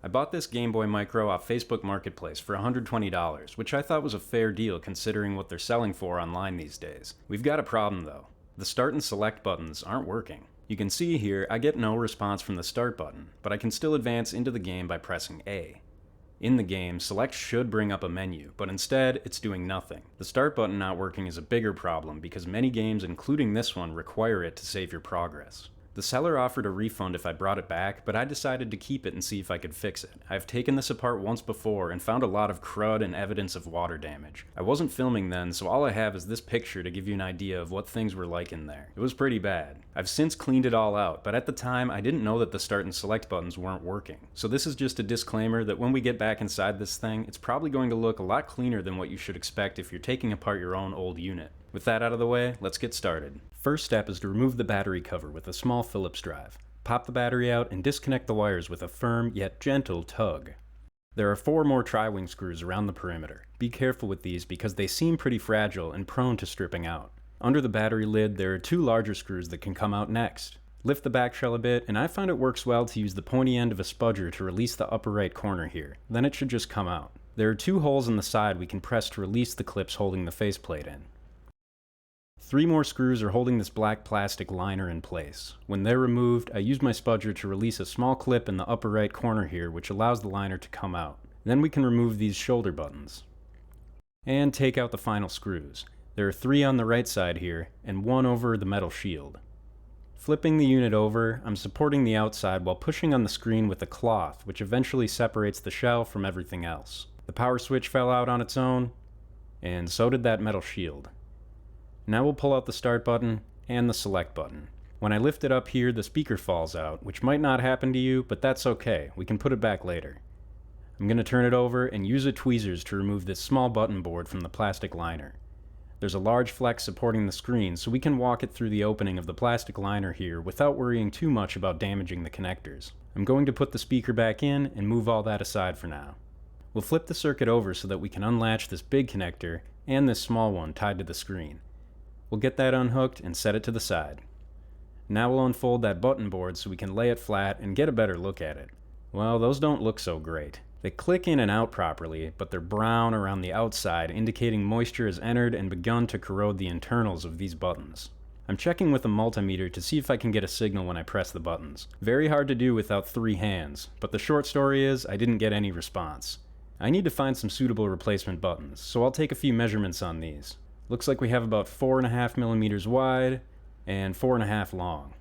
I bought this Gameboy Micro off Facebook Marketplace for $120, which I thought was a fair deal considering what they're selling for online these days. We've got a problem though. The start and select buttons aren't working. You can see here I get no response from the start button, but I can still advance into the game by pressing A. In the game, select should bring up a menu, but instead, it's doing nothing. The start button not working is a bigger problem because many games, including this one, require it to save your progress. The seller offered a refund if I brought it back, but I decided to keep it and see if I could fix it. I've taken this apart once before and found a lot of crud and evidence of water damage. I wasn't filming then, so all I have is this picture to give you an idea of what things were like in there. It was pretty bad. I've since cleaned it all out, but at the time I didn't know that the start and select buttons weren't working. So this is just a disclaimer that when we get back inside this thing, it's probably going to look a lot cleaner than what you should expect if you're taking apart your own old unit. With that out of the way, let's get started. First step is to remove the battery cover with a small Phillips drive. Pop the battery out and disconnect the wires with a firm yet gentle tug. There are 4 more tri-wing screws around the perimeter. Be careful with these because they seem pretty fragile and prone to stripping out. Under the battery lid, there are 2 larger screws that can come out next. Lift the back shell a bit, and I find it works well to use the pointy end of a spudger to release the upper right corner here. Then it should just come out. There are 2 holes in the side we can press to release the clips holding the faceplate in. 3 more screws are holding this black plastic liner in place. When they're removed, I use my spudger to release a small clip in the upper right corner here, which allows the liner to come out. Then we can remove these shoulder buttons. And take out the final screws. There are 3 on the right side here, and 1 over the metal shield. Flipping the unit over, I'm supporting the outside while pushing on the screen with a cloth, which eventually separates the shell from everything else. The power switch fell out on its own, and so did that metal shield. Now we'll pull out the start button and the select button. When I lift it up here, the speaker falls out, which might not happen to you, but that's okay. We can put it back later. I'm going to turn it over and use the tweezers to remove this small button board from the plastic liner. There's a large flex supporting the screen, so we can walk it through the opening of the plastic liner here without worrying too much about damaging the connectors. I'm going to put the speaker back in and move all that aside for now. We'll flip the circuit over so that we can unlatch this big connector and this small one tied to the screen. We'll get that unhooked and set it to the side. Now we'll unfold that button board so we can lay it flat and get a better look at it. Well, those don't look so great. They click in and out properly, but they're brown around the outside, indicating moisture has entered and begun to corrode the internals of these buttons. I'm checking with a multimeter to see if I can get a signal when I press the buttons. Very hard to do without 3 hands, but the short story is I didn't get any response. I need to find some suitable replacement buttons, so I'll take a few measurements on these. Looks like we have about 4.5 millimeters wide and 4.5 long.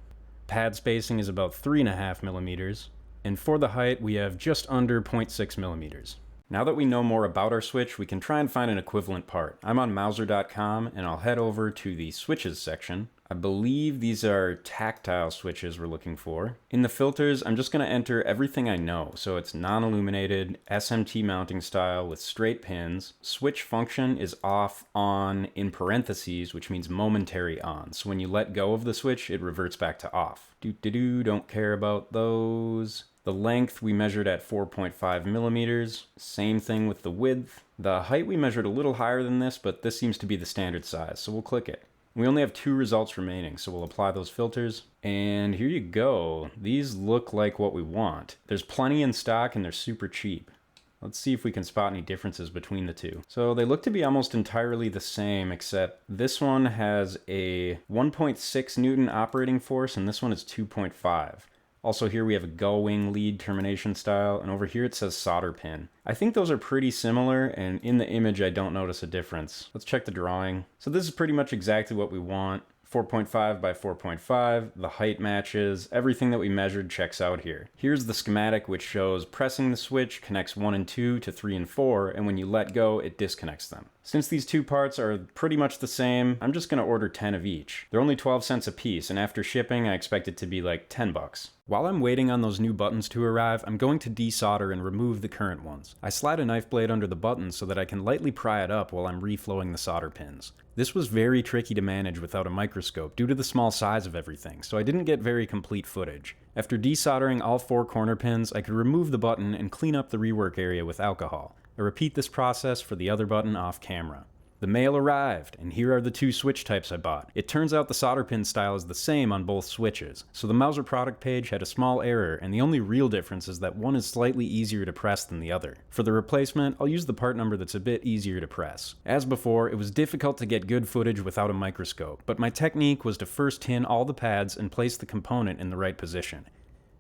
Pad spacing is about 3.5 millimeters, and for the height we have just under 0.6 millimeters. Now that we know more about our switch, we can try and find an equivalent part. I'm on Mouser.com and I'll head over to the switches section. I believe these are tactile switches we're looking for. In the filters, I'm just going to enter everything I know. So it's non-illuminated, SMT mounting style with straight pins. Switch function is off, on, in parentheses, which means momentary on. So when you let go of the switch, it reverts back to off. Don't care about those. The length we measured at 4.5 millimeters. Same thing with the width. The height we measured a little higher than this, but this seems to be the standard size, so we'll click it. We only have 2 results remaining, so we'll apply those filters. And here you go. These look like what we want. There's plenty in stock and they're super cheap. Let's see if we can spot any differences between the 2. So they look to be almost entirely the same, except this one has a 1.6 Newton operating force and this one is 2.5. Also here we have a gull wing lead termination style, and over here it says solder pin. I think those are pretty similar, and in the image I don't notice a difference. Let's check the drawing. So this is pretty much exactly what we want. 4.5 by 4.5, the height matches, everything that we measured checks out here. Here's the schematic, which shows pressing the switch connects 1 and 2 to 3 and 4, and when you let go, it disconnects them. Since these 2 parts are pretty much the same, I'm just going to order 10 of each. They're only 12 cents a piece, and after shipping, I expect it to be like 10 bucks. While I'm waiting on those new buttons to arrive, I'm going to desolder and remove the current ones. I slide a knife blade under the button so that I can lightly pry it up while I'm reflowing the solder pins. This was very tricky to manage without a microscope due to the small size of everything, so I didn't get very complete footage. After desoldering all 4 corner pins, I could remove the button and clean up the rework area with alcohol. I repeat this process for the other button off camera. The mail arrived, and here are the two switch types I bought. It turns out the solder pin style is the same on both switches, so the Mouser product page had a small error, and the only real difference is that one is slightly easier to press than the other. For the replacement, I'll use the part number that's a bit easier to press. As before, it was difficult to get good footage without a microscope, but my technique was to first tin all the pads and place the component in the right position.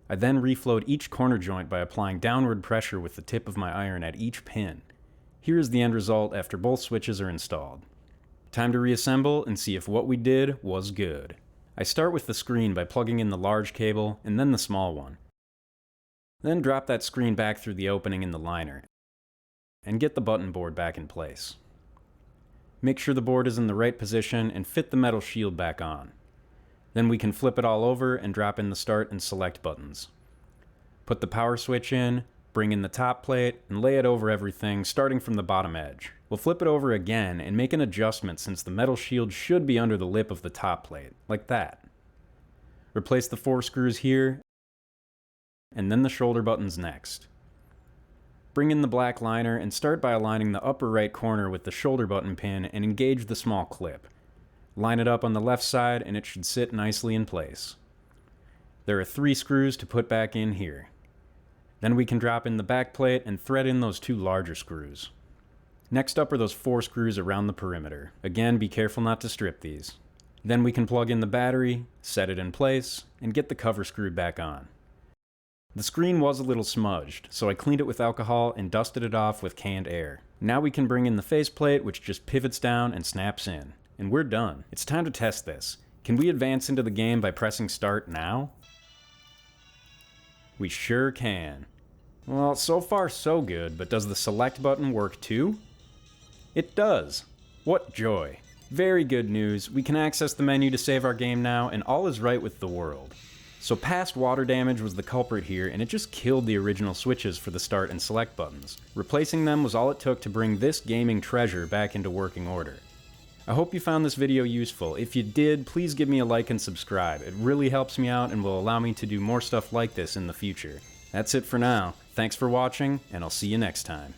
I then reflowed each corner joint by applying downward pressure with the tip of my iron at each pin. Here is the end result after both switches are installed. Time to reassemble and see if what we did was good. I start with the screen by plugging in the large cable and then the small one. Then drop that screen back through the opening in the liner and get the button board back in place. Make sure the board is in the right position and fit the metal shield back on. Then we can flip it all over and drop in the start and select buttons. Put the power switch in, bring in the top plate, and lay it over everything, starting from the bottom edge. We'll flip it over again and make an adjustment since the metal shield should be under the lip of the top plate, like that. Replace the 4 screws here, and then the shoulder buttons next. Bring in the black liner and start by aligning the upper right corner with the shoulder button pin and engage the small clip. Line it up on the left side and it should sit nicely in place. There are 3 screws to put back in here. Then we can drop in the back plate and thread in those 2 larger screws. Next up are those 4 screws around the perimeter. Again, be careful not to strip these. Then we can plug in the battery, set it in place, and get the cover screwed back on. The screen was a little smudged, so I cleaned it with alcohol and dusted it off with canned air. Now we can bring in the faceplate, which just pivots down and snaps in. And we're done. It's time to test this. Can we advance into the game by pressing start now? We sure can. Well, so far so good, but does the select button work too? It does. What joy. Very good news. We can access the menu to save our game now, and all is right with the world. So past water damage was the culprit here, and it just killed the original switches for the start and select buttons. Replacing them was all it took to bring this gaming treasure back into working order. I hope you found this video useful. If you did, please give me a like and subscribe. It really helps me out and will allow me to do more stuff like this in the future. That's it for now. Thanks for watching, and I'll see you next time.